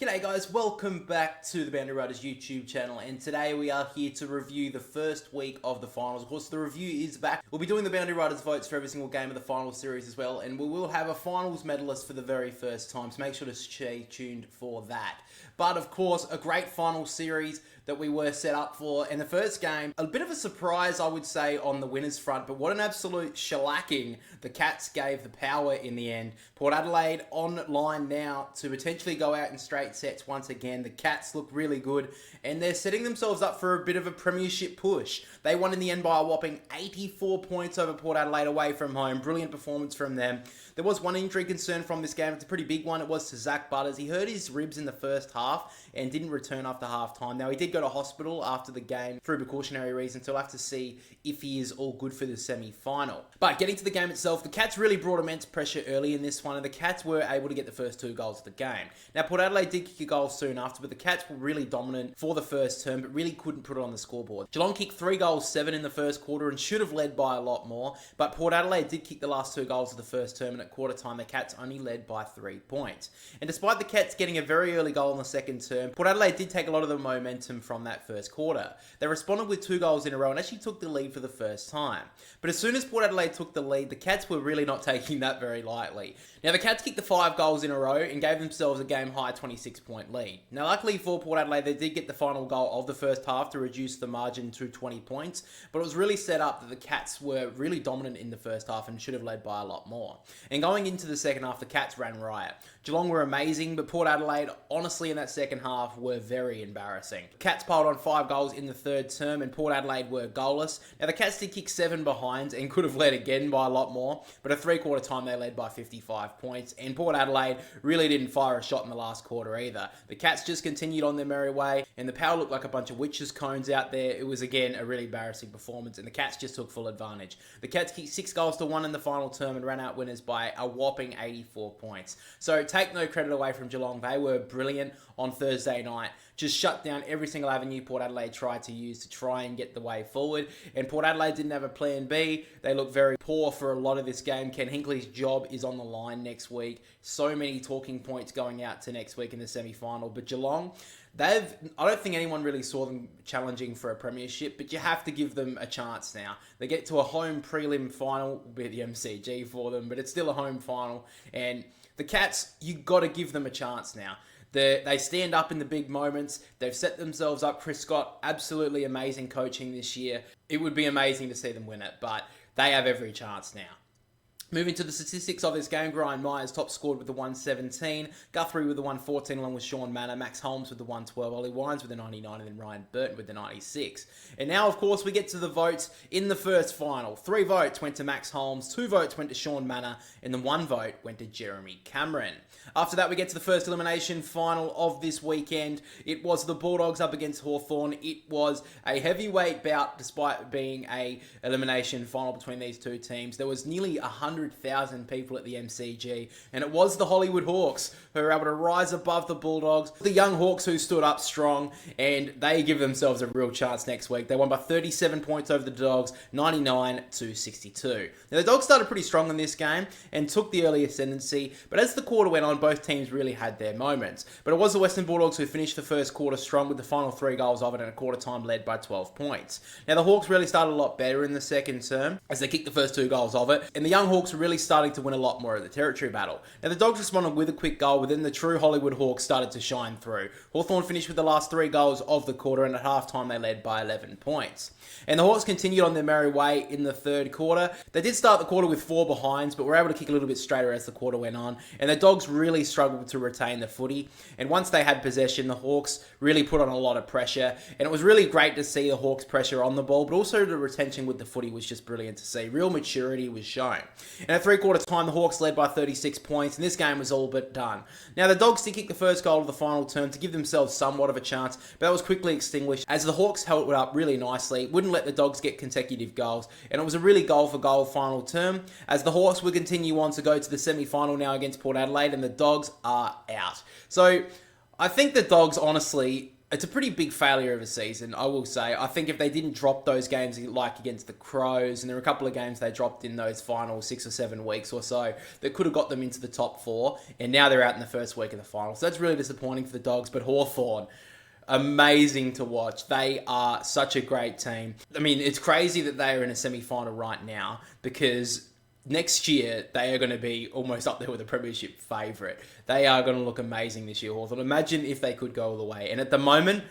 G'day guys, welcome back to the Boundary Riders YouTube channel, and today we are here to review the first week of the finals. Of course, the review is back. We'll be doing the Boundary Riders votes for every single game of the final series as well, and we will have a finals medalist for the very first time, so make sure to stay tuned for that. But of course, a great final series that we were set up for. In the first game, a bit of a surprise, I would say, on the winners front, but what an absolute shellacking the Cats gave the Power in the end. Port Adelaide online now to potentially go out in straight sets once again. The Cats look really good, and they're setting themselves up for a bit of a Premiership push. They won in the end by a whopping 84 points over Port Adelaide away from home. Brilliant performance from them. There was one injury concern from this game. It's a pretty big one. It was to Zach Butters. He hurt his ribs in the first half and didn't return after half-time. Now, he did go to hospital after the game for precautionary reasons, so we'll have to see if he is all good for the semi-final. But getting to the game itself, the Cats really brought immense pressure early in this one, and the Cats were able to get the first two goals of the game. Now, Port Adelaide did kick a goal soon after, but the Cats were really dominant for the first term, but really couldn't put it on the scoreboard. Geelong kicked 3 goals, 7 in the first quarter, and should have led by a lot more, but Port Adelaide did kick the last 2 goals of the first term, and at quarter time, the Cats only led by 3 points. And despite the Cats getting a very early goal in the second term, Port Adelaide did take a lot of the momentum from that first quarter. They responded with 2 goals in a row and actually took the lead for the first time. But as soon as Port Adelaide took the lead, the Cats were really not taking that very lightly. Now, the Cats kicked the 5 goals in a row and gave themselves a game-high 26-point lead. Now, luckily for Port Adelaide, they did get the final goal of the first half to reduce the margin to 20 points, but it was really set up that the Cats were really dominant in the first half and should have led by a lot more. And going into the second half, the Cats ran riot. Geelong were amazing, but Port Adelaide, honestly, in that second half, were very embarrassing. Cats piled on 5 goals in the third term, and Port Adelaide were goalless. Now, the Cats did kick 7 behinds and could have led again by a lot more, but at 3-quarter time, they led by 55 points, and Port Adelaide really didn't fire a shot in the last quarter either. The Cats just continued on their merry way, and the Power looked like a bunch of witches' cones out there. It was, again, a really embarrassing performance, and the Cats just took full advantage. The Cats kicked 6 goals to 1 in the final term and ran out winners by a whopping 84 points. So, take no credit away from Geelong. They were brilliant on Thursday night. Just shut down every single avenue Port Adelaide tried to use to try and get the way forward. And Port Adelaide didn't have a plan B. They looked very poor for a lot of this game. Ken Hinkley's job is on the line next week. So many talking points going out to next week in the semi-final. But Geelong, I don't think anyone really saw them challenging for a premiership, but you have to give them a chance now. They get to a home prelim final, will be the MCG for them, but it's still a home final. And the Cats, you got to give them a chance now. They stand up in the big moments. They've set themselves up. Chris Scott, absolutely amazing coaching this year. It would be amazing to see them win it, but they have every chance now. Moving to the statistics of this game, Brian Myers top scored with the 117, Guthrie with the 114 along with Sean Manor, Max Holmes with the 112, Ollie Wines with the 99, and then Ryan Burton with the 96. And now, of course, we get to the votes in the first final. 3 votes went to Max Holmes, 2 votes went to Sean Manor, and then 1 vote went to Jeremy Cameron. After that, we get to the first elimination final of this weekend. It was the Bulldogs up against Hawthorn. It was a heavyweight bout despite being a elimination final between these two teams. There was nearly 100,000 people at the MCG, and it was the Hollywood Hawks who were able to rise above the Bulldogs. The young Hawks who stood up strong, and they give themselves a real chance next week. They won by 37 points over the Dogs, 99-62. Now, the Dogs started pretty strong in this game and took the early ascendancy, but as the quarter went on, both teams really had their moments. But it was the Western Bulldogs who finished the first quarter strong with the final 3 goals of it, and at quarter time led by 12 points. Now, the Hawks really started a lot better in the second term as they kicked the first 2 goals of it, and the young Hawks were really starting to win a lot more of the territory battle. Now, the Dogs responded with a quick goal, but then the true Hollywood Hawks started to shine through. Hawthorn finished with the last 3 goals of the quarter, and at halftime they led by 11 points. And the Hawks continued on their merry way in the third quarter. They did start the quarter with 4 behinds, but were able to kick a little bit straighter as the quarter went on, and the Dogs really struggled to retain the footy. And once they had possession, the Hawks really put on a lot of pressure, and it was really great to see the Hawks pressure on the ball, but also the retention with the footy was just brilliant to see. Real maturity was shown. And at 3-quarter time, the Hawks led by 36 points, and this game was all but done. Now, the Dogs did kick the first goal of the final term to give themselves somewhat of a chance, but that was quickly extinguished as the Hawks held it up really nicely, wouldn't let the Dogs get consecutive goals, and it was a really goal-for-goal final term as the Hawks would continue on to go to the semi-final now against Port Adelaide, and the Dogs are out. So, I think the Dogs, honestly, It's a pretty big failure of a season, I will say. I think if they didn't drop those games like against the Crows, and there were a couple of games they dropped in those final 6 or 7 weeks or so, that could have got them into the top 4, and now they're out in the first week of the final. So that's really disappointing for the Dogs, but Hawthorn, amazing to watch. They are such a great team. I mean, it's crazy that they are in a semi-final right now, because next year, they are going to be almost up there with a Premiership favourite. They are going to look amazing this year, Hawthorn. Imagine if they could go all the way. And at the moment,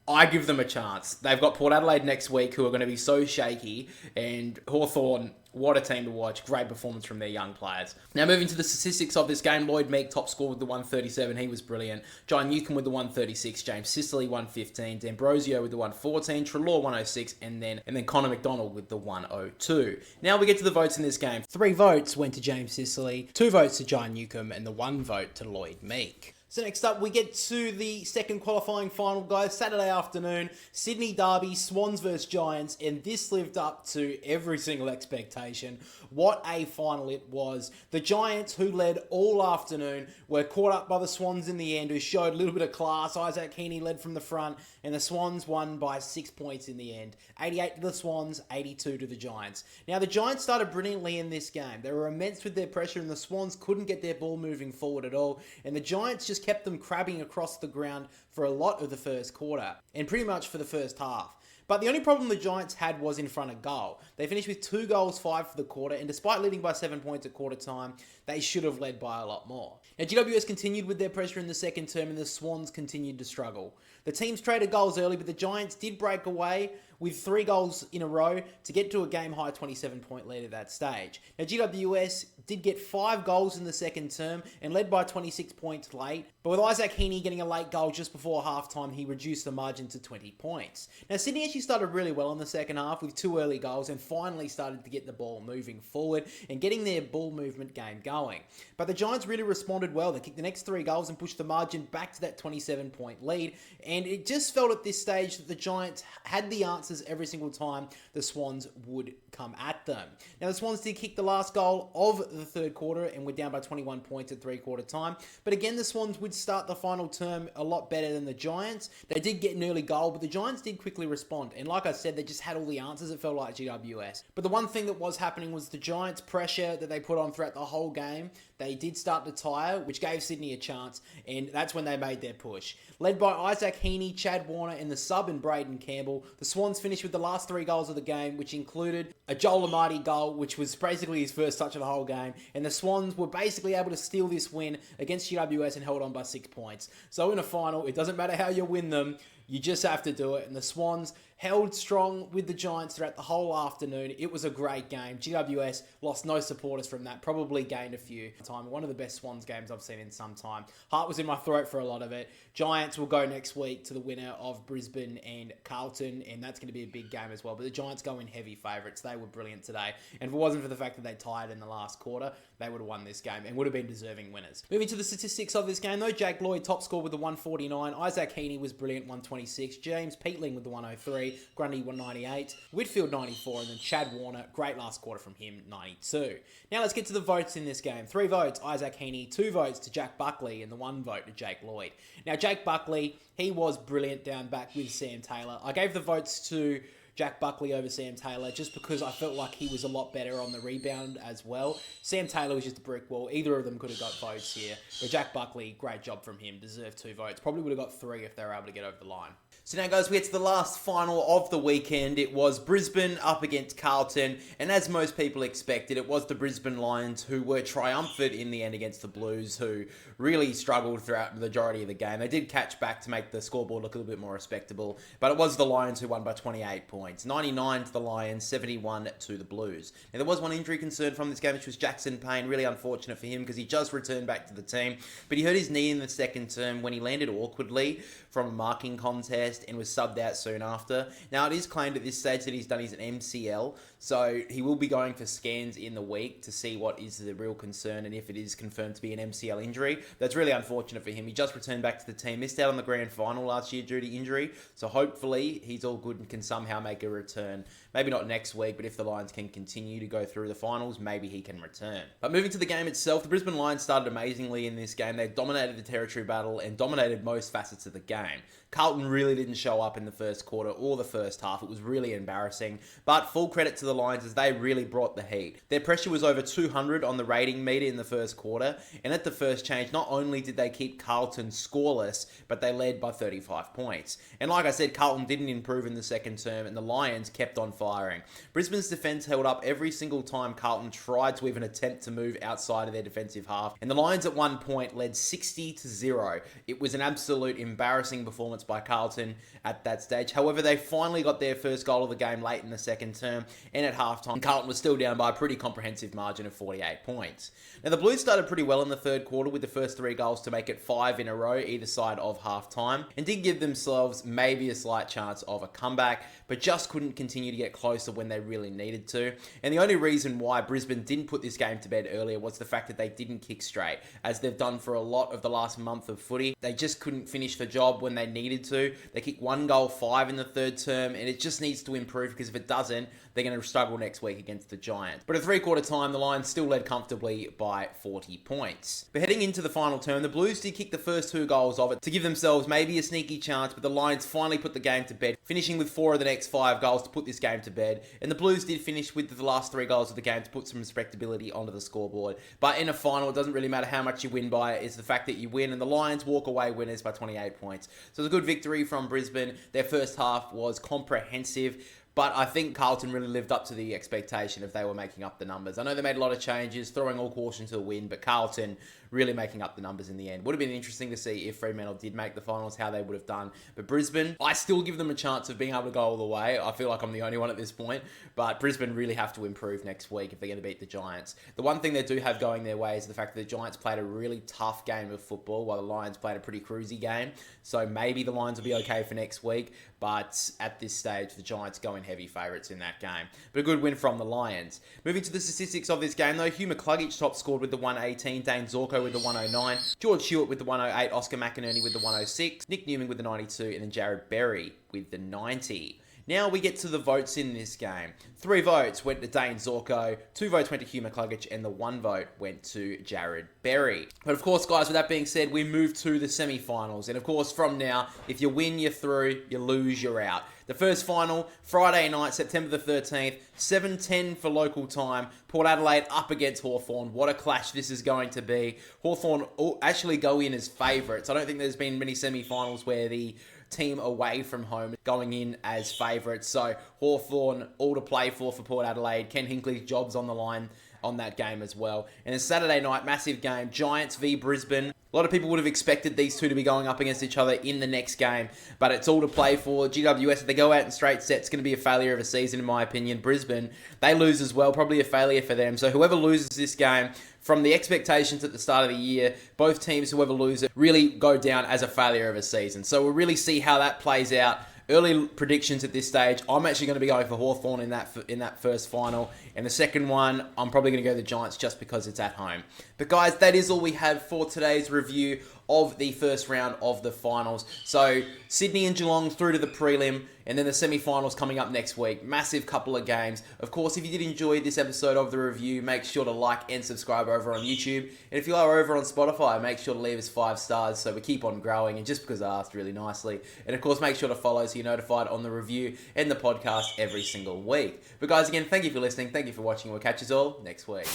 I give them a chance. They've got Port Adelaide next week, who are going to be so shaky. And Hawthorn, what a team to watch. Great performance from their young players. Now, moving to the statistics of this game, Lloyd Meek top score with the 137. He was brilliant. John Newcombe with the 136. James Sicily, 115. D'Ambrosio with the 114. Treloar, 106. And then Connor McDonald with the 102. Now we get to the votes in this game. 3 votes went to James Sicily, 2 votes to John Newcombe, and the 1 vote to Lloyd Meek. So next up, we get to the second qualifying final, guys. Saturday afternoon, Sydney Derby, Swans vs Giants, and this lived up to every single expectation. What a final it was. The Giants, who led all afternoon, were caught up by the Swans in the end, who showed a little bit of class. Isaac Heaney led from the front, and the Swans won by 6 points in the end. 88 to the Swans, 82 to the Giants. Now, the Giants started brilliantly in this game. They were immense with their pressure, and the Swans couldn't get their ball moving forward at all, and the Giants just kept them crabbing across the ground for a lot of the first quarter, and pretty much for the first half. But the only problem the Giants had was in front of goal. They finished with 2 goals, 5 for the quarter, and despite leading by 7 points at quarter time, they should have led by a lot more. Now, GWS continued with their pressure in the second term, and the Swans continued to struggle. The teams traded goals early, but the Giants did break away with 3 goals in a row to get to a game-high 27-point lead at that stage. Now, GWS did get 5 goals in the second term and led by 26 points late, but with Isaac Heaney getting a late goal just before halftime, he reduced the margin to 20 points. Now, Sydney actually started really well in the second half with 2 early goals and finally started to get the ball moving forward and getting their ball movement game going. But the Giants really responded well. They kicked the next 3 goals and pushed the margin back to that 27-point lead, and it just felt at this stage that the Giants had the answers every single time the Swans would come at them. Now, the Swans did kick the last goal of the third quarter and were down by 21 points at 3-quarter time. But again, the Swans would start the final term a lot better than the Giants. They did get an early goal, but the Giants did quickly respond. And like I said, they just had all the answers. It felt like GWS. But the one thing that was happening was the Giants' pressure that they put on throughout the whole game. They did start to tire, which gave Sydney a chance, and that's when they made their push. Led by Isaac Heaney, Chad Warner, and the sub and Braden Campbell, the Swans finished with the last 3 goals of the game, which included a Joel Amati goal, which was basically his first touch of the whole game, and the Swans were basically able to steal this win against GWS and held on by 6 points. So in a final, it doesn't matter how you win them, you just have to do it, and the Swans held strong with the Giants throughout the whole afternoon. It was a great game. GWS lost no supporters from that, probably gained a few. One of the best Swans games I've seen in some time. Heart was in my throat for a lot of it. Giants will go next week to the winner of Brisbane and Carlton, and that's going to be a big game as well. But the Giants go in heavy favourites. They were brilliant today. And if it wasn't for the fact that they tied in the last quarter, they would have won this game and would have been deserving winners. Moving to the statistics of this game, though, Jake Lloyd top score with the 149. Isaac Heaney was brilliant, 126. James Peatling with the 103. Grundy 198. Whitfield 94. And then Chad Warner, great last quarter from him, 92. Now let's get to the votes in this game. 3 votes, Isaac Heaney. 2 votes to Jack Buckley. And the 1 vote to Jake Lloyd. Now, Jake Buckley, he was brilliant down back with Sam Taylor. I gave the votes to Jack Buckley over Sam Taylor just because I felt like he was a lot better on the rebound as well. Sam Taylor was just a brick wall. Either of them could have got votes here. But Jack Buckley, great job from him. Deserved 2 votes. Probably would have got 3 if they were able to get over the line. So now, guys, we get to the last final of the weekend. It was Brisbane up against Carlton. And as most people expected, it was the Brisbane Lions who were triumphant in the end against the Blues, who really struggled throughout the majority of the game. They did catch back to make the scoreboard look a little bit more respectable. But it was the Lions who won by 28 points. 99 to the Lions, 71 to the Blues. Now, there was one injury concern from this game, which was Jackson Payne. Really unfortunate for him because he just returned back to the team. But he hurt his knee in the second term when he landed awkwardly from a marking contest. test and was subbed out soon after. Now, it is claimed at this stage that he's done his MCL, so he will be going for scans in the week to see what is the real concern and if it is confirmed to be an MCL injury. That's really unfortunate for him. He just returned back to the team, missed out on the grand final last year due to injury, so hopefully he's all good and can somehow make a return. Maybe not next week, but if the Lions can continue to go through the finals, maybe he can return. But moving to the game itself, the Brisbane Lions started amazingly in this game. They dominated the territory battle and dominated most facets of the game. Carlton really didn't show up in the first quarter or the first half. It was really embarrassing. But full credit to the Lions as they really brought the heat. Their pressure was over 200 on the rating meter in the first quarter. And at the first change, not only did they keep Carlton scoreless, but they led by 35 points. And like I said, Carlton didn't improve in the second term and the Lions kept on firing. Brisbane's defence held up every single time Carlton tried to even attempt to move outside of their defensive half. And the Lions at one point led 60-0. It was an absolute embarrassing performance by Carlton at that stage. However, they finally got their first goal of the game late in the second term, and at halftime, Carlton was still down by a pretty comprehensive margin of 48 points. Now, the Blues started pretty well in the third quarter with the first 3 goals to make it 5 in a row either side of halftime, and did give themselves maybe a slight chance of a comeback, but just couldn't continue to get closer when they really needed to. And the only reason why Brisbane didn't put this game to bed earlier was the fact that they didn't kick straight, as they've done for a lot of the last month of footy. They just couldn't finish the job when they needed to. They kicked 1 goal 5 in the third term, and it just needs to improve, because if it doesn't, they're going to struggle next week against the Giants. But at 3/4 time, the Lions still led comfortably by 40 points. But heading into the final term, the Blues did kick the first 2 goals of it to give themselves maybe a sneaky chance, but the Lions finally put the game to bed, finishing with 4 of the next 5 goals to put this game to bed. And the Blues did finish with the last 3 goals of the game to put some respectability onto the scoreboard. But in a final, it doesn't really matter how much you win by, it's the fact that you win, and the Lions walk away winners by 28 points. So it was a good victory from Brisbane. Their first half was comprehensive, but I think Carlton really lived up to the expectation if they were making up the numbers. I know they made a lot of changes, throwing all caution to the wind, but Carlton really making up the numbers in the end. Would have been interesting to see if Fremantle did make the finals, how they would have done. But Brisbane, I still give them a chance of being able to go all the way. I feel like I'm the only one at this point. But Brisbane really have to improve next week if they're going to beat the Giants. The one thing they do have going their way is the fact that the Giants played a really tough game of football, while the Lions played a pretty cruisy game. So maybe the Lions will be okay for next week. But at this stage, the Giants go in heavy favourites in that game. But a good win from the Lions. Moving to the statistics of this game, though, Hugh McCluggage top scored with the 118, Dane Zorko with the 109, George Hewitt with the 108, Oscar McInerney with the 106, Nick Newman with the 92, and then Jared Berry with the 90. Now we get to the votes in this game. 3 votes went to Dane Zorko, 2 votes went to Hugh McCluggage, and the 1 vote went to Jared Berry. But of course, guys, with that being said, we move to the semi-finals. And of course, from now, if you win, you're through. You lose, you're out. The first final, Friday night, September the 13th, 7:10 for local time. Port Adelaide up against Hawthorn. What a clash this is going to be. Hawthorn actually go in as favourites. I don't think there's been many semi-finals where the team away from home going in as favourites. So Hawthorn, all to play for Port Adelaide. Ken Hinkley's job's on the line on that game as well. And then Saturday night, massive game, Giants v Brisbane. A lot of people would have expected these two to be going up against each other in the next game, but it's all to play for. GWS, if they go out in straight sets, it's going to be a failure of a season, in my opinion. Brisbane, they lose as well, probably a failure for them. So whoever loses this game, from the expectations at the start of the year, both teams, whoever loses it, really go down as a failure of a season. So we'll really see how that plays out. Early predictions at this stage, I'm actually going to be going for Hawthorn in that first final. And the second one, I'm probably going to go the Giants just because it's at home. But guys, that is all we have for today's review of the first round of the finals. So Sydney and Geelong through to the prelim, and then the semi-finals coming up next week. Massive couple of games. Of course, if you did enjoy this episode of the review, make sure to like and subscribe over on YouTube. And if you are over on Spotify, make sure to leave us 5 stars so we keep on growing, and just because I asked really nicely. And of course, make sure to follow so you're notified on the review and the podcast every single week. But guys, again, thank you for listening. Thank you for watching. We'll catch you all next week.